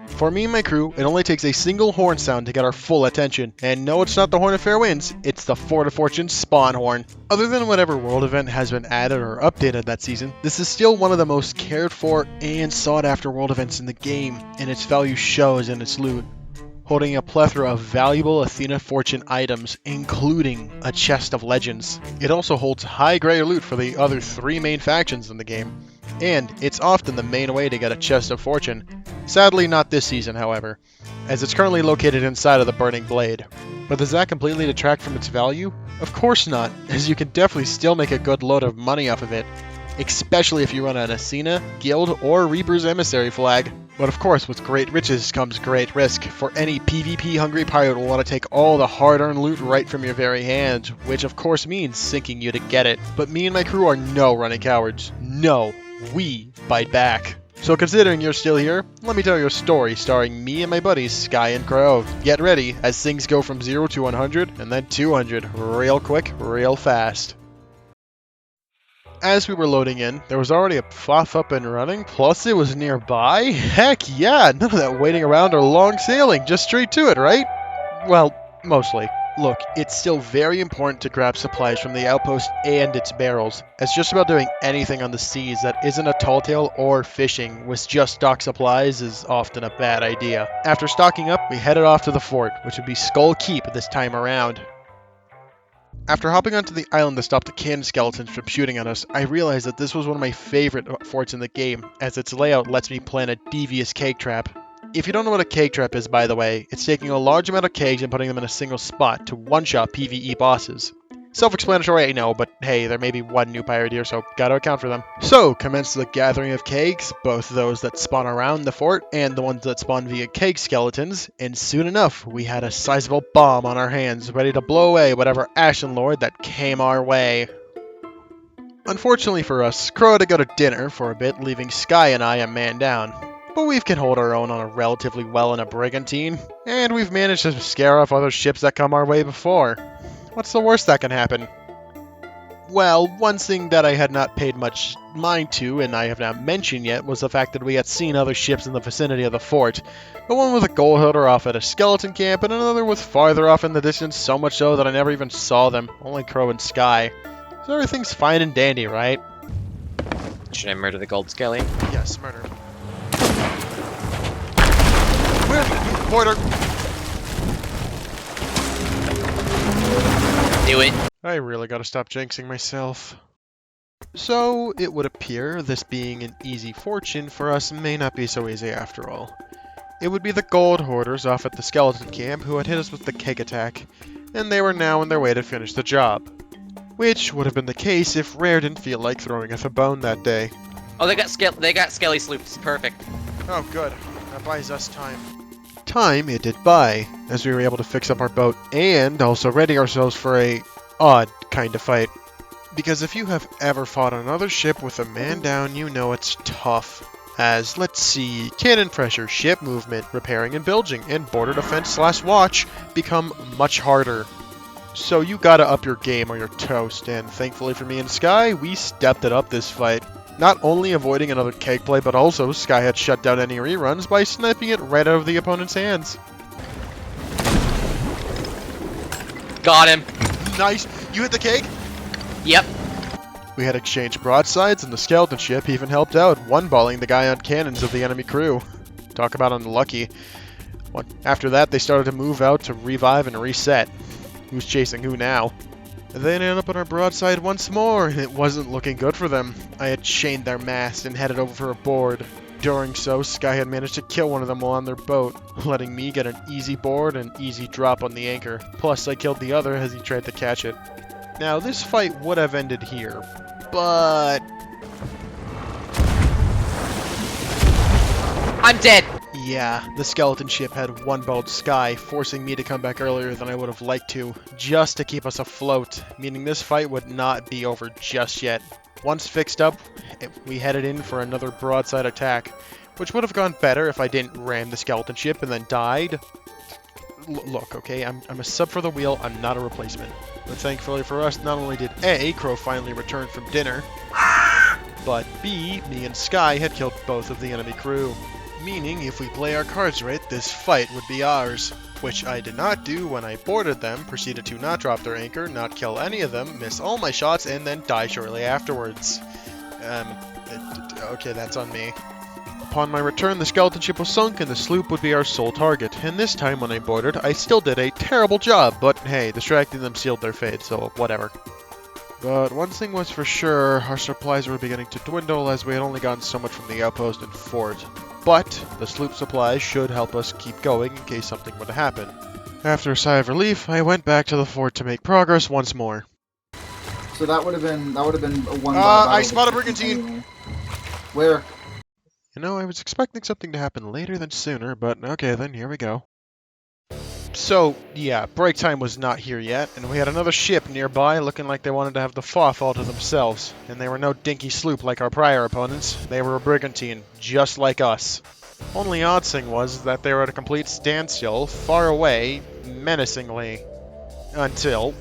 For me and my crew, it only takes a single horn sound to get our full attention. And no, it's not the Horn of Fair Winds, it's the Fort of Fortune spawn horn. Other than whatever world event has been added or updated that season, this is still one of the most cared for and sought after world events in the game, and its value shows in its loot. Holding a plethora of valuable Athena Fortune items, including a chest of legends. It also holds high-grade loot for the other 3 main factions in the game, and it's often the main way to get a chest of fortune. Sadly, not this season, however, as it's currently located inside of the Burning Blade. But does that completely detract from its value? Of course not, as you can definitely still make a good load of money off of it, especially if you run an Athena, Guild, or Reaper's Emissary flag. But of course, with great riches comes great risk, for any PvP-hungry pirate will want to take all the hard-earned loot right from your very hand, which of course means sinking you to get it. But me and my crew are no running cowards. No, we bite back. So considering you're still here, let me tell you a story starring me and my buddies Sky and Crow. Get ready, as things go from 0 to 100, and then 200, real quick, real fast. As we were loading in, there was already a FOF up and running, plus it was nearby? Heck yeah, none of that waiting around or long sailing, just straight to it, right? Well, mostly. Look, it's still very important to grab supplies from the outpost and its barrels, as just about doing anything on the seas that isn't a tall tale or fishing with just stock supplies is often a bad idea. After stocking up, we headed off to the fort, which would be Skull Keep this time around. After hopping onto the island to stop the cannon skeletons from shooting at us, I realized that this was one of my favorite forts in the game, as its layout lets me plan a devious keg trap. If you don't know what a keg trap is, by the way, it's taking a large amount of kegs and putting them in a single spot to one-shot PvE bosses. Self-explanatory, I know, but hey, there may be one new pirate here, so gotta account for them. So, commence the gathering of kegs, both those that spawn around the fort and the ones that spawn via keg skeletons, and soon enough, we had a sizable bomb on our hands, ready to blow away whatever Ashen Lord that came our way. Unfortunately for us, Crow had to go to dinner for a bit, leaving Sky and I a man down. But we can hold our own on a relatively well in a Brigantine, and we've managed to scare off other ships that come our way before. What's the worst that can happen? Well, one thing that I had not paid much mind to, and I have not mentioned yet, was the fact that we had seen other ships in the vicinity of the fort. The one with a gold holder off at a skeleton camp, and another was farther off in the distance, so much so that I never even saw them, only Crow and Sky. So everything's fine and dandy, right? Should I murder the gold skelly? Yes, murder. Porter! Do it. I really gotta stop jinxing myself. So, it would appear this being an easy fortune for us may not be so easy after all. It would be the gold hoarders off at the skeleton camp who had hit us with the keg attack, and they were now on their way to finish the job. Which would have been the case if Rare didn't feel like throwing us a bone that day. Oh, they got skelly sloops. Perfect. Oh good, that buys us time. Time it did buy, as we were able to fix up our boat and also ready ourselves for a odd kind of fight. Because if you have ever fought on another ship with a man down, you know it's tough. As, let's see, cannon pressure, ship movement, repairing and bilging, and border defense / watch become much harder. So you gotta up your game or you're toast, and thankfully for me and Sky, we stepped it up this fight. Not only avoiding another keg play, but also Sky had shut down any reruns by sniping it right out of the opponent's hands. Got him. Nice! You hit the keg? Yep. We had exchanged broadsides, and the skeleton ship even helped out, one-balling the guy on cannons of the enemy crew. Talk about unlucky. After that, they started to move out to revive and reset. Who's chasing who now? They ended up on our broadside once more, and it wasn't looking good for them. I had chained their mast and headed over for a board. During so, Sky had managed to kill one of them while on their boat, letting me get an easy board and easy drop on the anchor. Plus, I killed the other as he tried to catch it. Now, this fight would have ended here, but... I'm dead. Yeah, the skeleton ship had one-balled Sky, forcing me to come back earlier than I would have liked to, just to keep us afloat, meaning this fight would not be over just yet. Once fixed up, we headed in for another broadside attack, which would have gone better if I didn't ram the skeleton ship and then died. Look, okay, I'm a sub for the wheel, I'm not a replacement. But thankfully for us, not only did A, Crow finally return from dinner, but B, me and Sky had killed both of the enemy crew. meaning if we play our cards right, this fight would be ours. Which I did not do when I boarded them, proceeded to not drop their anchor, not kill any of them, miss all my shots, and then die shortly afterwards. Okay, that's on me. Upon my return, the skeleton ship was sunk and the sloop would be our sole target, and this time when I boarded, I still did a terrible job, but hey, distracting them sealed their fate, so whatever. But one thing was for sure, our supplies were beginning to dwindle as we had only gotten so much from the outpost and fort. But the sloop supplies should help us keep going in case something were to happen. After a sigh of relief, I went back to the fort to make progress once more. So that would have been a one. I spotted a Brigantine! Where? You know, I was expecting something to happen later than sooner, but okay then, here we go. So, yeah, break time was not here yet, and we had another ship nearby looking like they wanted to have the FOF all to themselves. And they were no dinky sloop like our prior opponents, they were a Brigantine, just like us. Only odd thing was that they were at a complete standstill, far away, menacingly. Until...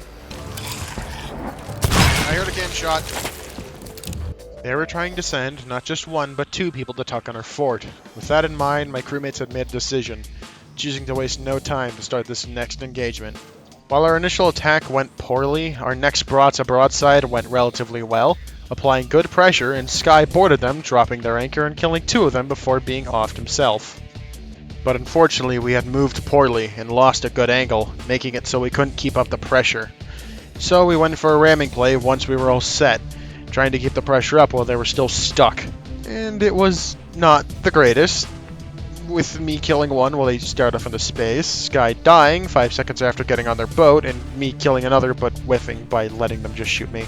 I heard a cannon shot. They were trying to send not just one, but two people to tuck on our fort. With that in mind, my crewmates had made a decision, choosing to waste no time to start this next engagement. While our initial attack went poorly, our next broadside went relatively well, applying good pressure, and Sky boarded them, dropping their anchor and killing two of them before being offed himself. But unfortunately, we had moved poorly and lost a good angle, making it so we couldn't keep up the pressure. So we went for a ramming play once we were all set, trying to keep the pressure up while they were still stuck. And it was not the greatest, with me killing one while they stared off into space, Sky dying 5 seconds after getting on their boat, and me killing another but whiffing by letting them just shoot me.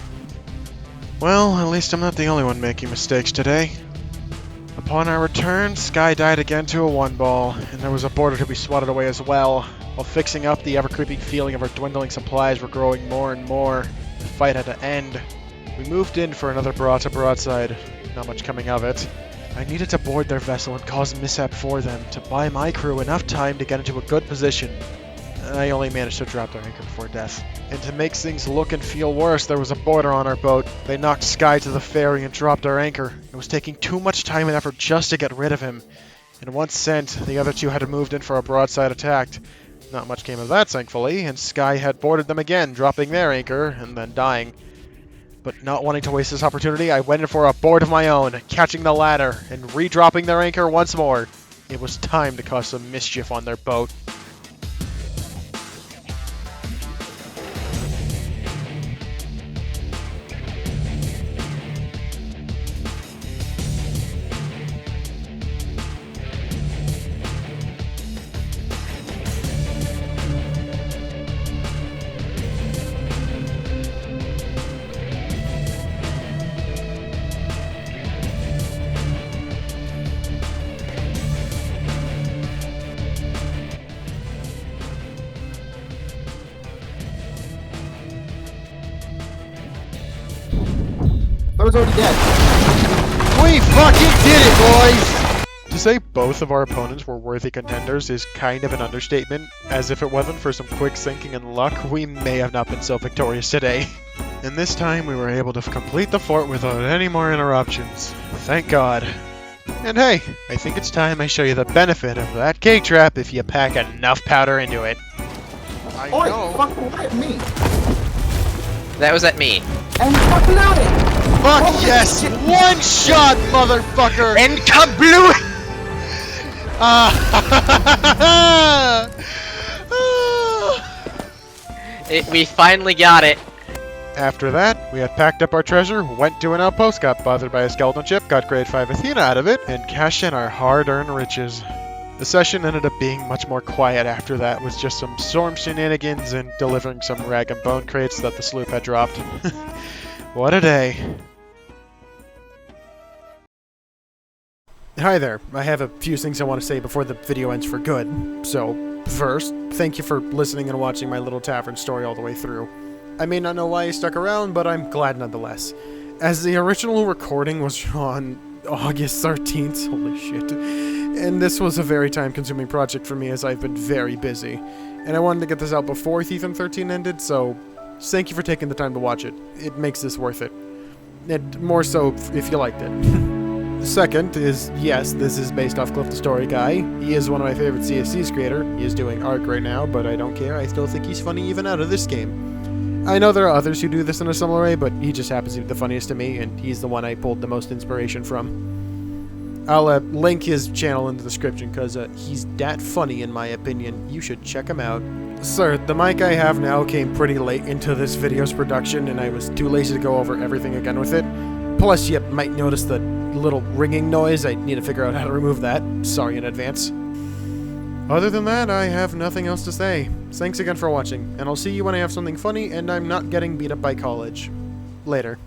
Well, at least I'm not the only one making mistakes today. Upon our return, Sky died again to a one-ball, and there was a boarder to be swatted away as well. While fixing up, the ever-creeping feeling of our dwindling supplies were growing more and more. The fight had to end. We moved in for another broadside, not much coming of it. I needed to board their vessel and cause mishap for them, to buy my crew enough time to get into a good position. I only managed to drop their anchor before death. And to make things look and feel worse, there was a boarder on our boat. They knocked Sky to the ferry and dropped our anchor. It was taking too much time and effort just to get rid of him. And once sent, the other two had moved in for a broadside attack. Not much came of that, thankfully, and Sky had boarded them again, dropping their anchor and then dying. But not wanting to waste this opportunity, I went in for a board of my own, catching the ladder and redropping their anchor once more. It was time to cause some mischief on their boat. I was already dead. We fucking did it, boys! To say both of our opponents were worthy contenders is kind of an understatement, as if it wasn't for some quick thinking and luck, we may have not been so victorious today. And this time we were able to complete the fort without any more interruptions. Thank God. And hey, I think it's time I show you the benefit of that cake trap if you pack enough powder into it. I Oi, know. fucking at me! That was at me. And fucking at it! Fuck Oh, yes! shit. One shot, motherfucker! And kablooey! We finally got it. After that, we had packed up our treasure, went to an outpost, got bothered by a skeleton ship, got grade 5 Athena out of it, and cashed in our hard-earned riches. The session ended up being much more quiet after that, with just some storm shenanigans and delivering some rag and bone crates that the sloop had dropped. What a day. Hi there, I have a few things I want to say before the video ends for good. So, first, thank you for listening and watching my little tavern story all the way through. I may not know why you stuck around, but I'm glad nonetheless. As the original recording was on August 13th, holy shit, and this was a very time-consuming project for me as I've been very busy. And I wanted to get this out before Season 13 ended, so thank you for taking the time to watch it. It makes this worth it. And more so if you liked it. Second is, yes, this is based off Cliff the Story Guy. He is one of my favorite CSC's creator. He is doing Arc right now, but I don't care. I still think he's funny even out of this game. I know there are others who do this in a similar way, but he just happens to be the funniest to me, and he's the one I pulled the most inspiration from. I'll link his channel in the description, because he's that funny in my opinion. You should check him out. Sir, the mic I have now came pretty late into this video's production, and I was too lazy to go over everything again with it. Plus, you might notice the little ringing noise. I need to figure out how to remove that. Sorry in advance. Other than that, I have nothing else to say. Thanks again for watching, and I'll see you when I have something funny and I'm not getting beat up by college. Later.